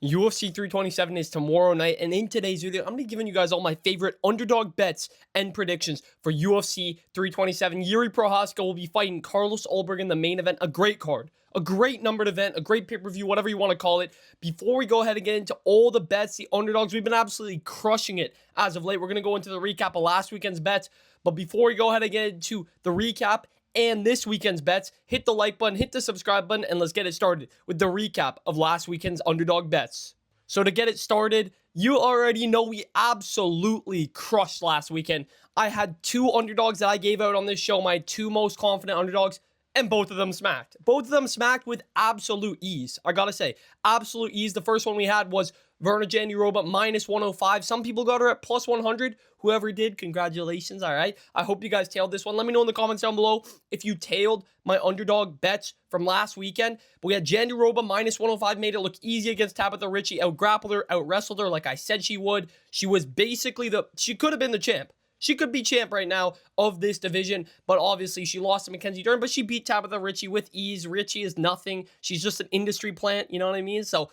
UFC 327 is tomorrow night, and in today's video, I'm going to be giving you guys all my favorite underdog bets and predictions for UFC 327. Yuri Prohaska will be fighting Carlos Ulberg in the main event. A great card, a great numbered event, a great pay-per-view, whatever you want to call it. Before we go ahead and get into all the bets, the underdogs, we've been absolutely crushing it as of late. We're going to go into the recap of last weekend's bets, but before we go ahead and get into the recap and this weekend's bets, hit the like button, hit the subscribe button, and let's get it started with the recap of last weekend's underdog bets. So to get it started, you already know we absolutely crushed last weekend. I had two underdogs that I gave out on this show, my two most confident underdogs, and both of them smacked. Both of them smacked with absolute ease. I gotta say, absolute ease. The first one we had was Verna Jandiroba minus 105. Some people got her at plus 100. Whoever did, congratulations, all right? I hope you guys tailed this one. Let me know in the comments down below if you tailed my underdog bets from last weekend. But we had Jandiroba minus 105, made it look easy against Tabitha Ricci, out-grappled her, out-wrestled her like I said she would. She was basically she could have been the champ. She could be champ right now of this division, but obviously she lost to Mackenzie Dern, but she beat Tabitha Ricci with ease. Ricci is nothing. She's just an industry plant, you know what I mean? So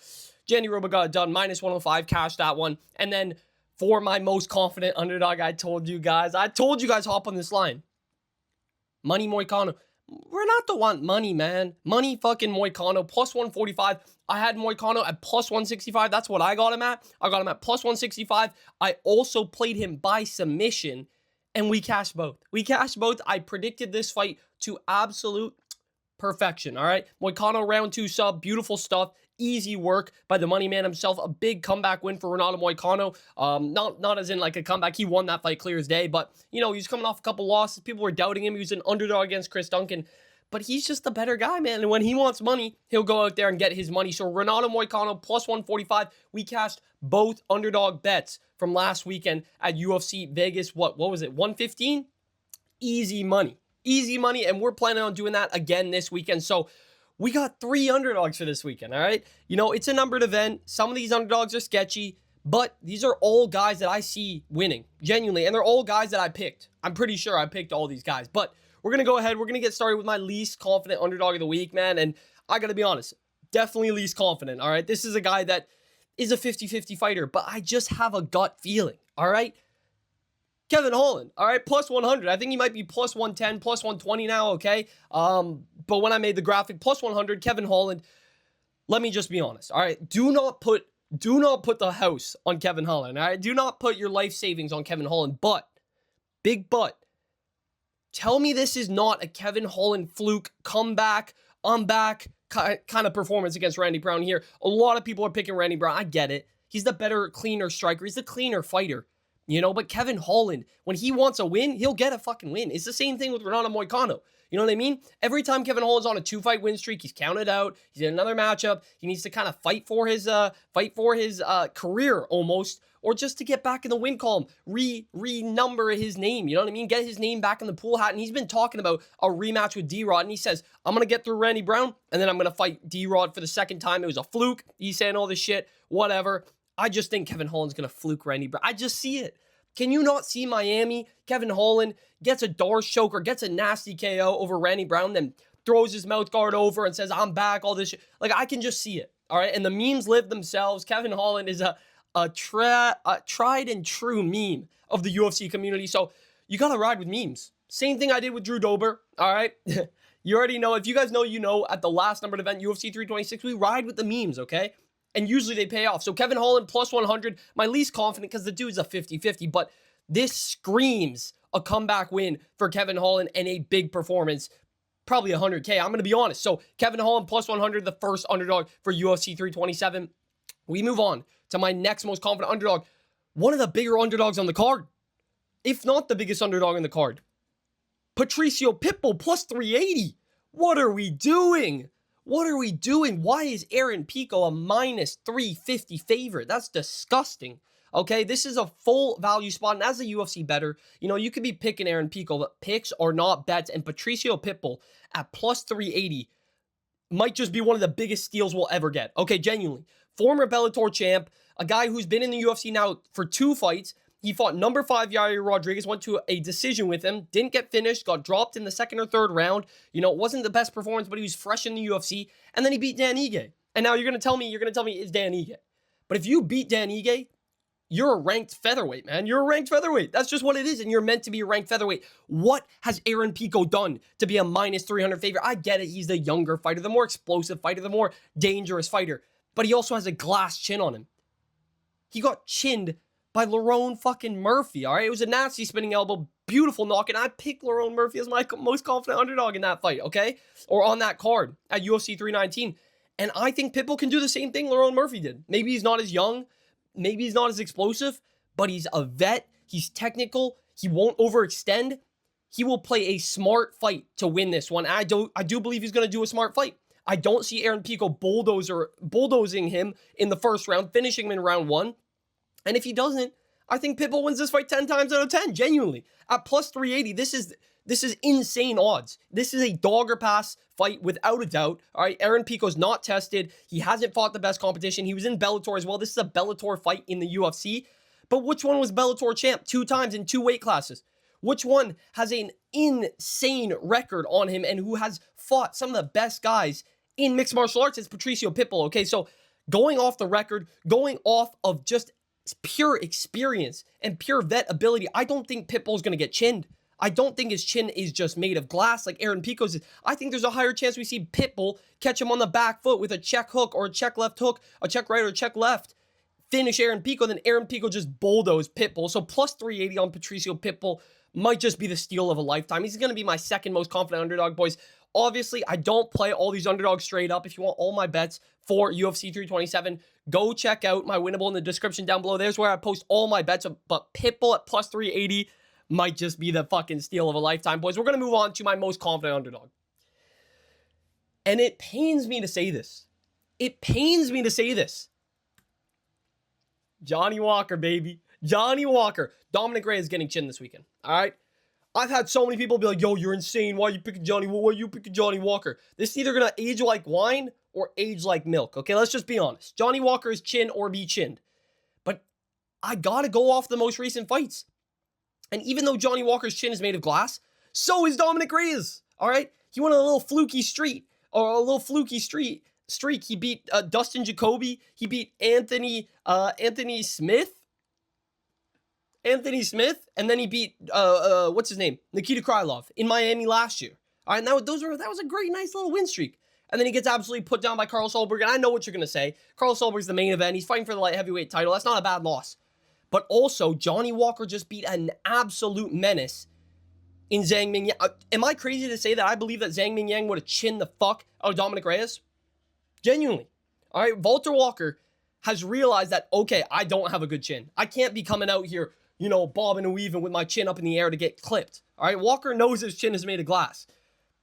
Jandiroba got it done, minus 105, cashed that one. And then for my most confident underdog, I told you guys hop on this line. Money Moicano. Renato want money, man. Money fucking Moicano, plus 145. I had Moicano at plus 165. That's what I got him at. I got him at plus 165. I also played him by submission, and we cashed both. I predicted this fight to absolute perfection, all right? Moicano round 2 sub, beautiful stuff. Easy work by the money man himself. A big comeback win for Renato Moicano. Not as in like a comeback. He won that fight clear as day, but you know, he's coming off a couple losses. People were doubting him. He was an underdog against Chris Duncan, but he's just a better guy, man. And when he wants money, he'll go out there and get his money. So Renato Moicano plus 145. We cashed both underdog bets from last weekend at UFC Vegas. What was it? 115? Easy money. Easy money, and we're planning on doing that again this weekend. So we got 3 underdogs for this weekend, all right? You know, it's a numbered event. Some of these underdogs are sketchy, but these are all guys that I see winning, genuinely, and they're all guys that I picked. I'm pretty sure I picked all these guys, but we're going to go ahead. We're going to get started with my least confident underdog of the week, man, and I got to be honest, definitely least confident, all right? This is a guy that is a 50-50 fighter, but I just have a gut feeling, all right? Kevin Holland, all right, plus 100. I think he might be plus 110, plus 120 now, okay? But when I made the graphic, plus 100, Kevin Holland, let me just be honest, all right? Do not put the house on Kevin Holland, all right? Do not put your life savings on Kevin Holland, but, big but, tell me this is not a Kevin Holland fluke comeback, I'm back kind of performance against Randy Brown here. A lot of people are picking Randy Brown. I get it. He's the better, cleaner striker. He's the cleaner fighter. You know, but Kevin Holland, when he wants a win, he'll get a fucking win. It's the same thing with Renato Moicano. You know what I mean? Every time Kevin Holland's on a 2-fight win streak, he's counted out. He's in another matchup. He needs to kind of fight for his career almost, or just to get back in the win column, renumber his name. You know what I mean? Get his name back in the pool hat. And he's been talking about a rematch with D-Rod, and he says, I'm gonna get through Randy Brown, and then I'm gonna fight D-Rod for the second time. It was a fluke. He's saying all this shit, whatever. I just think Kevin Holland's going to fluke Randy Brown. I just see it. Can you not see Miami? Kevin Holland gets a Doors choker, gets a nasty KO over Randy Brown, then throws his mouth guard over and says, I'm back, all this shit. Like, I can just see it, all right? And the memes live themselves. Kevin Holland is a tried and true meme of the UFC community. So you got to ride with memes. Same thing I did with Drew Dober, all right? You already know. If you guys know, you know, at the last numbered event, UFC 326, we ride with the memes, okay? And usually they pay off. So Kevin Holland, plus 100. My least confident because the dude's a 50-50. But this screams a comeback win for Kevin Holland and a big performance. Probably 100K. I'm going to be honest. So Kevin Holland, plus 100, the first underdog for UFC 327. We move on to my next most confident underdog. One of the bigger underdogs on the card. If not the biggest underdog on the card. Patricio Pitbull, plus 380. What are we doing? What are we doing? Why is Aaron Pico a minus 350 favorite? That's disgusting. Okay, this is a full value spot. And as a UFC bettor, you know, you could be picking Aaron Pico, but picks are not bets. And Patricio Pitbull at plus 380 might just be one of the biggest steals we'll ever get. Okay, genuinely. Former Bellator champ, a guy who's been in the UFC now for 2 fights. He fought number 5 Yair Rodriguez, went to a decision with him, didn't get finished, got dropped in the 2nd or 3rd round. You know, it wasn't the best performance, but he was fresh in the UFC. And then he beat Dan Ige. And now you're going to tell me it's Dan Ige. But if you beat Dan Ige, you're a ranked featherweight, man. You're a ranked featherweight. That's just what it is, and you're meant to be a ranked featherweight. What has Aaron Pico done to be a minus 300 favorite? I get it. He's the younger fighter, the more explosive fighter, the more dangerous fighter. But he also has a glass chin on him. He got chinned by Lerone fucking Murphy, all right? It was a nasty spinning elbow, beautiful knock, and I picked Lerone Murphy as my most confident underdog in that fight, okay? Or on that card at UFC 319. And I think Pitbull can do the same thing Lerone Murphy did. Maybe he's not as young, maybe he's not as explosive, but he's a vet, he's technical, he won't overextend. He will play a smart fight to win this one. I do believe he's going to do a smart fight. I don't see Aaron Pico bulldozing him in the first round, finishing him in round 1. And if he doesn't, I think Pitbull wins this fight 10 times out of 10, genuinely. At plus 380, this is insane odds. This is a dog or pass fight without a doubt. All right, Aaron Pico's not tested. He hasn't fought the best competition. He was in Bellator as well. This is a Bellator fight in the UFC. But which one was Bellator champ 2 times in 2 weight classes? Which one has an insane record on him and who has fought some of the best guys in mixed martial arts? It's Patricio Pitbull, okay? So going off the record, going off of just pure experience and pure vet ability, I don't think Pitbull's going to get chinned. I don't think his chin is just made of glass like Aaron Pico's is. I think there's a higher chance we see Pitbull catch him on the back foot with a check hook or a check left hook, a check right or a check left, finish Aaron Pico, then Aaron Pico just bulldoze Pitbull. So plus 380 on Patricio Pitbull might just be the steal of a lifetime. He's going to be my second most confident underdog, boys. Obviously, I don't play all these underdogs straight up. If you want all my bets for UFC 327, go check out my winnable in the description down below. There's where I post all my bets. But Pitbull at plus 380 might just be the fucking steal of a lifetime, boys. We're going to move on to my most confident underdog. And it pains me to say this. It pains me to say this. Johnny Walker, baby. Johnny Walker. Dominic Reyes is getting chinned this weekend. All right? I've had so many people be like, yo, you're insane. Why are you picking Johnny Walker? This is either going to age like wine or age like milk. Okay, let's just be honest. Johnny Walker is chin or be chinned. But I got to go off the most recent fights. And even though Johnny Walker's chin is made of glass, so is Dominic Reyes. All right? He went on a little fluky streak. He beat Dustin Jacoby. He beat Anthony Smith. And then he beat what's his name? Nikita Krylov in Miami last year. All right, and that was a great, nice little win streak. And then he gets absolutely put down by Carlos Ulberg. And I know what you're gonna say. Carlos Ulberg's the main event. He's fighting for the light heavyweight title. That's not a bad loss. But also, Johnny Walker just beat an absolute menace in Zhang Mingyang. Am I crazy to say that I believe that Zhang Mingyang would have chinned the fuck out of Dominic Reyes? Genuinely. All right, Walter Walker has realized that, okay, I don't have a good chin. I can't be coming out here, you know, bobbing and weaving with my chin up in the air to get clipped. All right, Walker knows his chin is made of glass.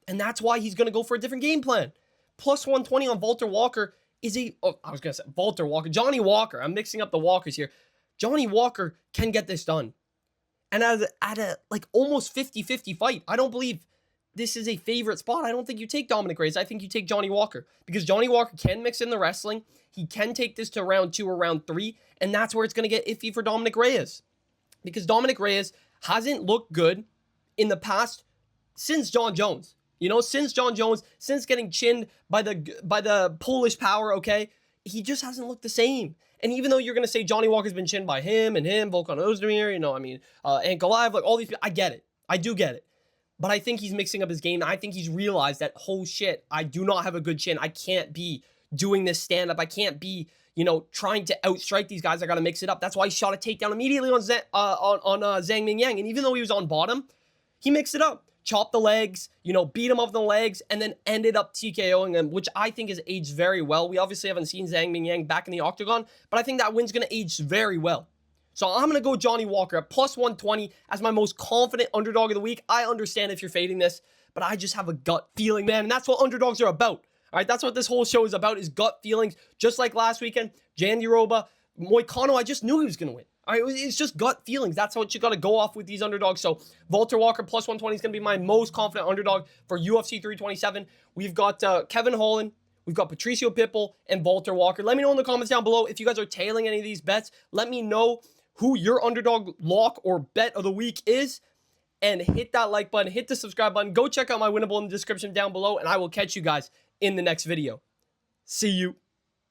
And that's why he's going to go for a different game plan. Plus 120 on Walter Walker is Johnny Walker. I'm mixing up the Walkers here. Johnny Walker can get this done. And at a like almost 50-50 fight, I don't believe this is a favorite spot. I don't think you take Dominic Reyes. I think you take Johnny Walker. Because Johnny Walker can mix in the wrestling. He can take this to round 2 or round 3. And that's where it's going to get iffy for Dominic Reyes. Because Dominic Reyes hasn't looked good in the past since John Jones. You know, since John Jones, since getting chinned by the Polish power, okay? He just hasn't looked the same. And even though you're going to say Johnny Walker's been chinned by him, Volkan Ozdemir, you know, I mean, Ankalaev, like all these people, I get it. I do get it. But I think he's mixing up his game. I think he's realized that, oh shit, I do not have a good chin. I can't be doing this stand-up. I can't be, you know, trying to outstrike these guys. I got to mix it up. That's why he shot a takedown immediately on Zhang Mingyang. And even though he was on bottom, he mixed it up. Chopped the legs, you know, beat him off the legs, and then ended up TKOing him, which I think has aged very well. We obviously haven't seen Zhang Mingyang back in the octagon, but I think that win's going to age very well. So I'm going to go Johnny Walker at plus 120 as my most confident underdog of the week. I understand if you're fading this, but I just have a gut feeling, man, and that's what underdogs are about. All right, that's what this whole show is about, is gut feelings. Just like last weekend, Jandiroba, Moicano, I just knew he was going to win. All right, it's just gut feelings. That's what you got to go off with these underdogs. So Walter Walker plus 120 is going to be my most confident underdog for UFC 327. We've got Kevin Holland, we've got Patricio Pitbull, and Walter Walker. Let me know in the comments down below if you guys are tailing any of these bets. Let me know who your underdog lock or bet of the week is. And hit that like button, hit the subscribe button. Go check out my winnable in the description down below, and I will catch you guys in the next video. See you.